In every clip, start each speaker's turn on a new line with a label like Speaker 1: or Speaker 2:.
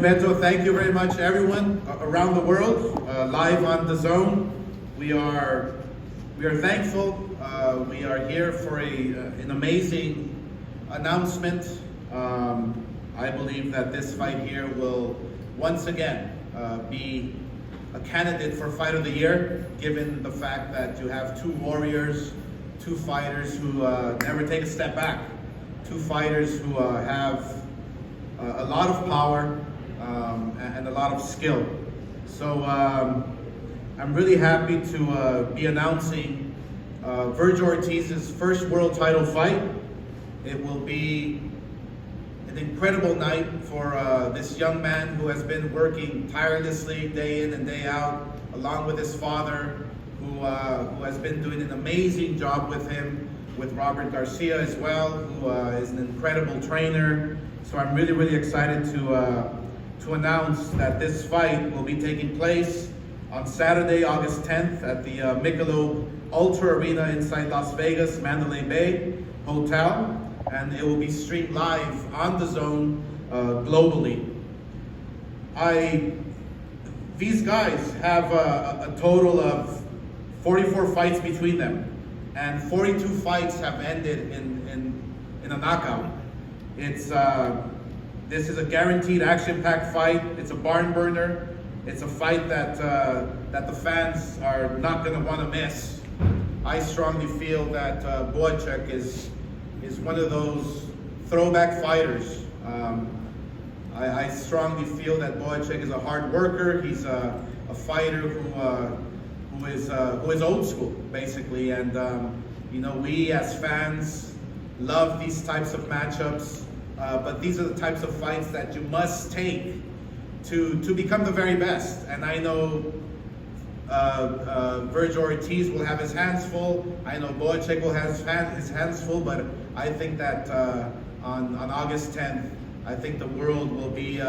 Speaker 1: Beto. Thank you very much, everyone around the world, live on the Zone. We are thankful. We are here for an amazing announcement. I believe that this fight here will once again be a candidate for Fight of the Year, given the fact that you have two warriors, two fighters who never take a step back, two fighters who have a lot of power and a lot of skill. So I'm really happy to be announcing Vergil Ortiz's first world title fight. It will be an incredible night for this young man who has been working tirelessly day in and day out, along with his father, who has been doing an amazing job with him, with Robert Garcia as well, who is an incredible trainer. So I'm really, really excited to announce that this fight will be taking place on Saturday, August 10th at the Michelob Ultra Arena inside Las Vegas, Mandalay Bay Hotel. And it will be streamed live on the Zone globally. These guys have a total of 44 fights between them, and 42 fights have ended in a knockout. This is a guaranteed action-packed fight. It's a barn burner. It's a fight that the fans are not going to want to miss. I strongly feel that Bohachuk is one of those throwback fighters. I strongly feel that Bohachuk is a hard worker. He's a fighter who is old school, basically. And you know, we as fans love these types of matchups. But these are the types of fights that you must take to become the very best. And I know Vergil Ortiz will have his hands full. I know Bohachuk will have his hands full. But I think that on August 10th, I think the world will be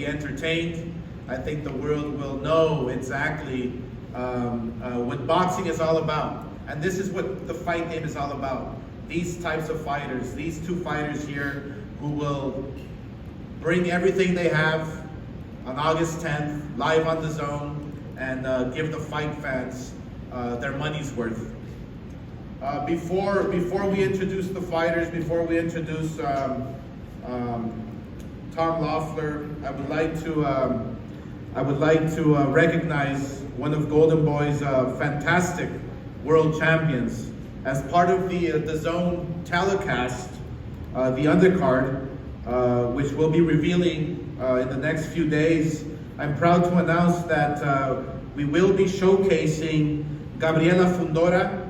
Speaker 1: entertained. I think the world will know exactly what boxing is all about. And this is what the fight game is all about. These types of fighters, these two fighters here, who will bring everything they have on August 10th, live on the Zone, and give the fight fans their money's worth. Before we introduce the fighters, before we introduce Tom Loeffler, I would like to recognize one of Golden Boy's fantastic world champions. As part of the Zone telecast, the Undercard, which we'll be revealing in the next few days, I'm proud to announce that we will be showcasing Gabriela Fundora,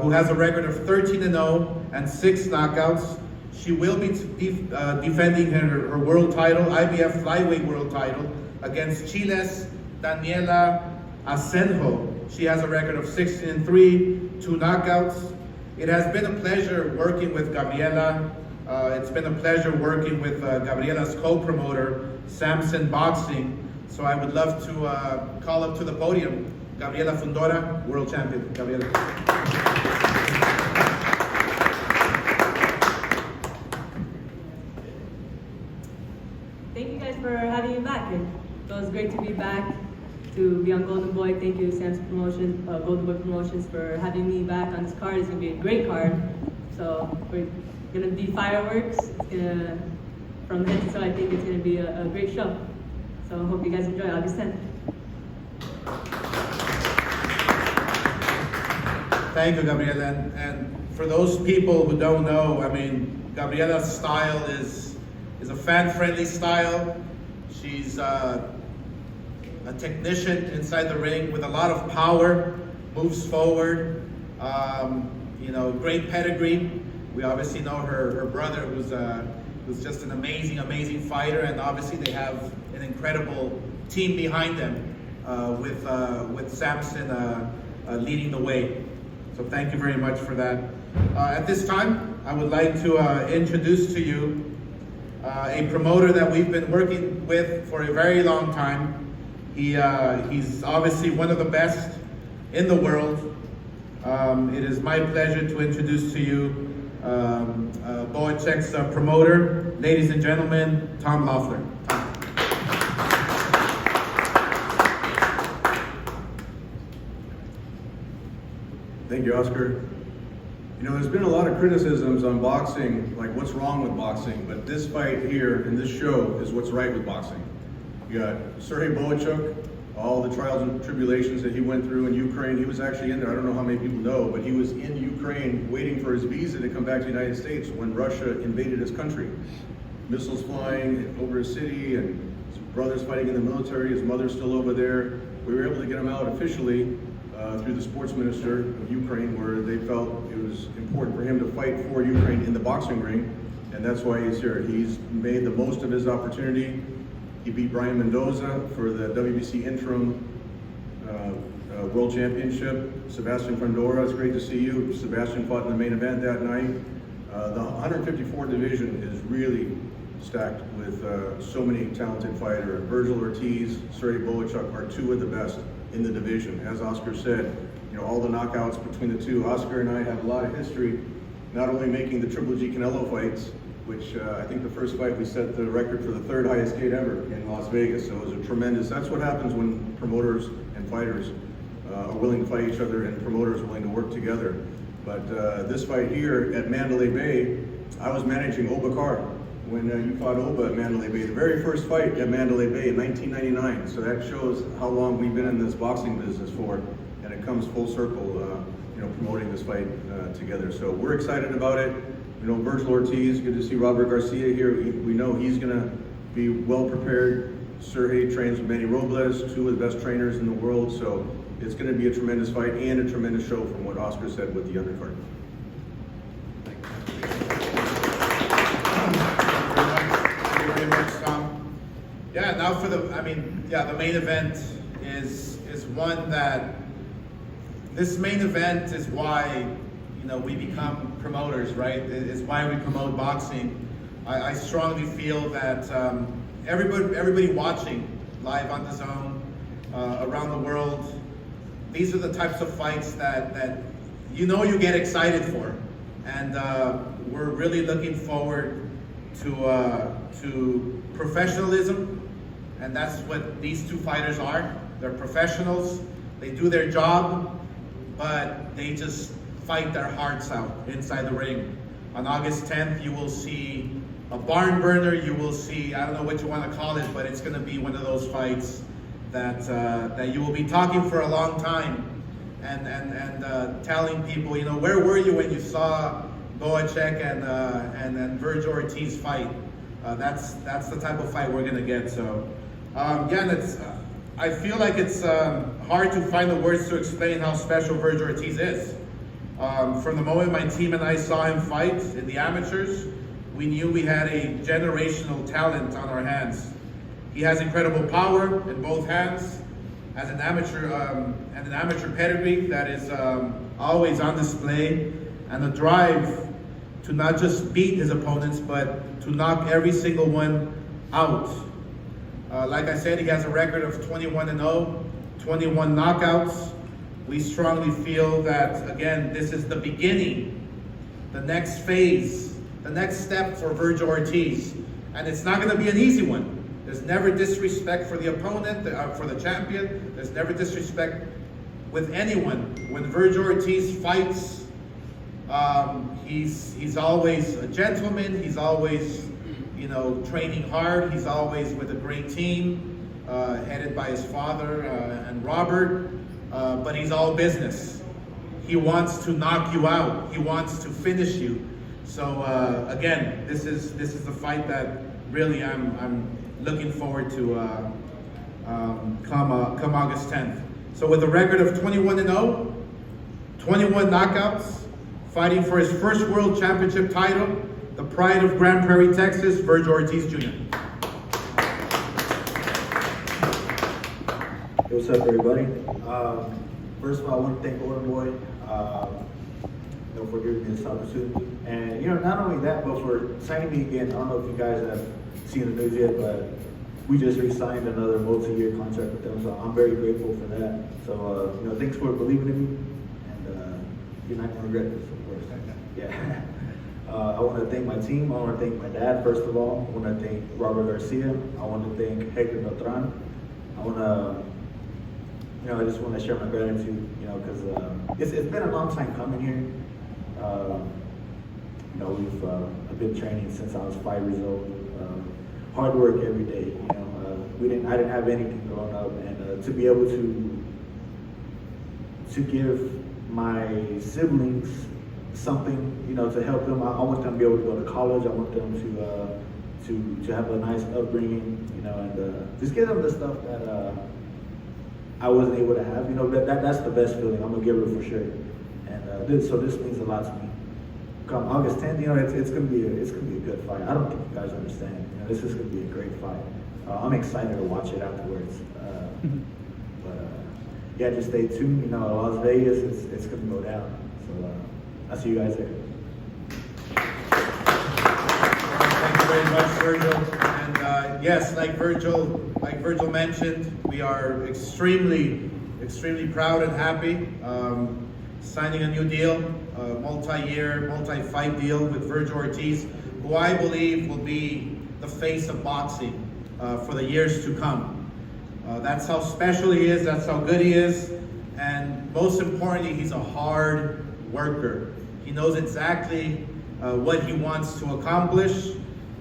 Speaker 1: who has a record of 13-0 and 6 knockouts. She will be defending her world title, IBF flyweight world title, against Chile's Daniela Asenjo. She has a record of 16-3, 2 knockouts. It has been a pleasure working with Gabriela. It's been a pleasure working with Gabriela's co-promoter, Samson Boxing. So I would love to call up to the podium Gabriela Fundora, world champion. Gabriela.
Speaker 2: Thank you guys for having me back. It was great to be back, to be on Golden Boy. Thank you, Sam's Promotion, Golden Boy Promotions, for having me back on this card. It's gonna be a great card. So we're gonna be fireworks. From head to toe, I think it's gonna be a great show. So I hope you guys enjoy August 10th.
Speaker 1: Thank you, Gabriela. And for those people who don't know, I mean, Gabriela's style is a fan-friendly style. She's a technician inside the ring with a lot of power, moves forward, you know, great pedigree. We obviously know her brother, who's just an amazing fighter, and obviously they have an incredible team behind them with Samson leading the way. So thank you very much for that. At this time, I would like to introduce to you a promoter that we've been working with for a very long time. He's obviously one of the best in the world. It is my pleasure to introduce to you Bohachuk's promoter, ladies and gentlemen, Tom Loeffler. Tom.
Speaker 3: Thank you, Oscar. You know, there's been a lot of criticisms on boxing, like what's wrong with boxing, but this fight here and this show is what's right with boxing. You got Serhii Bohachuk, all the trials and tribulations that he went through in Ukraine. He was actually in there, I don't know how many people know, but he was in Ukraine waiting for his visa to come back to the United States when Russia invaded his country. Missiles flying over his city and his brother's fighting in the military, his mother's still over there. We were able to get him out officially through the sports minister of Ukraine, where they felt it was important for him to fight for Ukraine in the boxing ring, and that's why he's here. He's made the most of his opportunity. He beat Brian Mendoza for the WBC interim World Championship. Sebastian Fundora, it's great to see you. Sebastian fought in the main event that night. The 154 division is really stacked with so many talented fighters. Vergil Ortiz, Serhii Bohachuk are two of the best in the division. As Oscar said, you know, all the knockouts between the two. Oscar and I have a lot of history, not only making the Triple G Canelo fights, which I think the first fight we set the record for the third highest gate ever in Las Vegas. So it was a tremendous, that's what happens when promoters and fighters are willing to fight each other and promoters willing to work together. But this fight here at Mandalay Bay, I was managing Obakar when you fought Oba at Mandalay Bay, the very first fight at Mandalay Bay in 1999. So that shows how long we've been in this boxing business for, and it comes full circle, you know, promoting this fight together. So we're excited about it. You know, Vergil Ortiz, good to see Robert Garcia here. We know he's gonna be well prepared. Serhii trains with Manny Robles, two of the best trainers in the world. So it's gonna be a tremendous fight and a tremendous show from what Oscar said with the undercard.
Speaker 1: Yeah, now for the main event is one that, this main event is why, you know, we become promoters, right? It's why we promote boxing. I strongly feel that everybody watching live on the zone, around the world, these are the types of fights that you know you get excited for. And we're really looking forward to professionalism, and that's what these two fighters are. They're professionals, they do their job, but they just fight their hearts out inside the ring. On August 10th, you will see a barn burner, you will see, I don't know what you want to call it, but it's going to be one of those fights that you will be talking for a long time and telling people, you know, where were you when you saw Bohachuk and Vergil Ortiz fight? That's the type of fight we're gonna get. So again, I feel like it's hard to find the words to explain how special Vergil Ortiz is. From the moment my team and I saw him fight in the amateurs, we knew we had a generational talent on our hands. He has incredible power in both hands, as an amateur pedigree that is always on display, and a drive to not just beat his opponents, but to knock every single one out. Like I said, he has a record of 21-0, 21 knockouts. We strongly feel that, again, this is the beginning, the next phase, the next step for Vergil Ortiz. And it's not going to be an easy one. There's never disrespect for the opponent, for the champion. There's never disrespect with anyone. When Vergil Ortiz fights, he's always a gentleman. He's always, you know, training hard. He's always with a great team, headed by his father and Robert. But he's all business. He wants to knock you out. He wants to finish you. So again, this is the fight that really I'm looking forward to come August 10th. So with a record of 21-0, 21 knockouts, fighting for his first world championship title, the pride of Grand Prairie, Texas, Vergil Ortiz Jr.
Speaker 4: Hey, what's up, everybody? First of all, I want to thank Golden Boy for giving me this opportunity. And, you know, not only that, but for signing me again. I don't know if you guys have seen the news yet, but we just re-signed another multi-year contract with them, so I'm very grateful for that. So, you know, thanks for believing in me, and you're not going to regret this, of course. Yeah. I want to thank my team. I want to thank my dad, first of all. I want to thank Robert Garcia. I want to thank Hector Beltran. I want to I just want to share my gratitude, because it's been a long time coming here. I've been training since I was 5 years old. Hard work every day. I didn't have anything growing up, and to be able to give my siblings something, to help them. I want them to be able to go to college. I want them to have a nice upbringing, and just give them the stuff that I wasn't able to have. That's the best feeling. I'm a giver for sure, and this means a lot to me. Come August 10th, it's gonna be a good fight. I don't think you guys understand. This is gonna be a great fight. I'm excited to watch it afterwards. Yeah, just stay tuned. Las Vegas, it's gonna go down. So I'll see you guys there.
Speaker 1: Thank you very much, Vergil. And yes, like Vergil mentioned, we are extremely proud and happy. Signing a new deal, multi-year, multi-fight deal with Vergil Ortiz, who I believe will be the face of boxing for the years to come. That's how special he is, that's how good he is, and most importantly, he's a hard worker. He knows exactly what he wants to accomplish.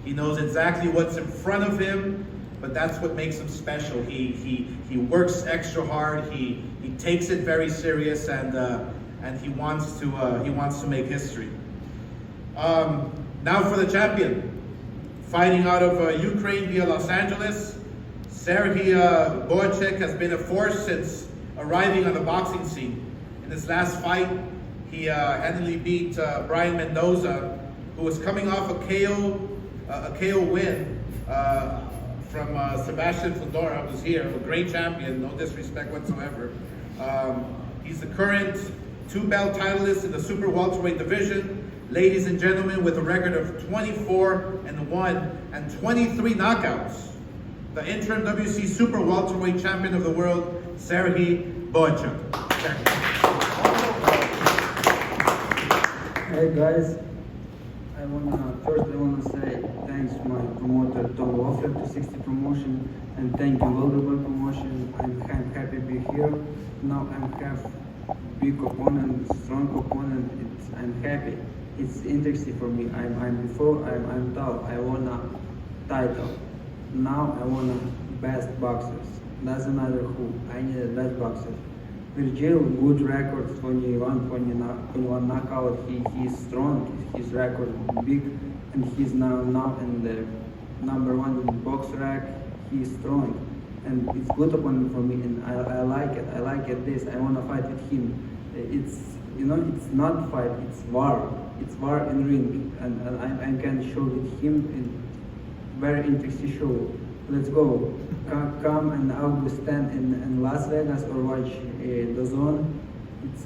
Speaker 1: He knows exactly what's in front of him, but that's what makes him special. He works extra hard, he takes it very serious, and he wants to make history. Now for the champion, fighting out of Ukraine via Los Angeles, Serhii Bohachuk has been a force since arriving on the boxing scene. In his last fight, he handily beat Brian Mendoza, who was coming off a KO win from Sebastian Fundora, who's here, a great champion, no disrespect whatsoever. He's the current 2-belt titleist in the super welterweight division. Ladies and gentlemen, with a record of 24-1 and 23 knockouts, the interim WC super welterweight champion of the world, Serhii Bohachuk.
Speaker 5: Hey guys, I wanna say thanks to my promoter Tom Woffler to 60 Promotion, and thank you Vergil Promotion. I'm happy to be here. Now I have big opponent, strong opponent. I'm happy. It's interesting for me. I'm tough. I want a title. Now I want a best boxers. Doesn't matter who. I need a best boxer. Vergil, good record, 21 knockout. He's strong. His record big, and he's now in the #1 in the box rack. He's strong, and it's good opponent for me, and I like it. I like it. I want to fight with him. It's not fight. It's war. It's war in ring, and I can show with him. Very interesting show. Let's go. Come and August 10 in Las Vegas or watch the zone.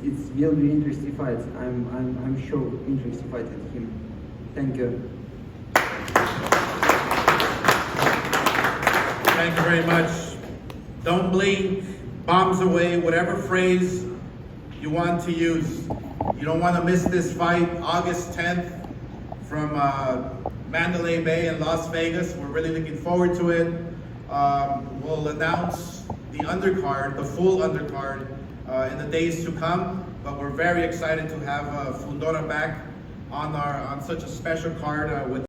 Speaker 5: It will be interesting fights. I'm sure interesting fight with him. Thank you.
Speaker 1: Thank you very much. Don't blink, bombs away, whatever phrase you want to use. You don't want to miss this fight, August 10th from Mandalay Bay in Las Vegas. We're really looking forward to it. We'll announce the undercard, the full undercard, in the days to come. But we're very excited to have Fundora back on such a special card with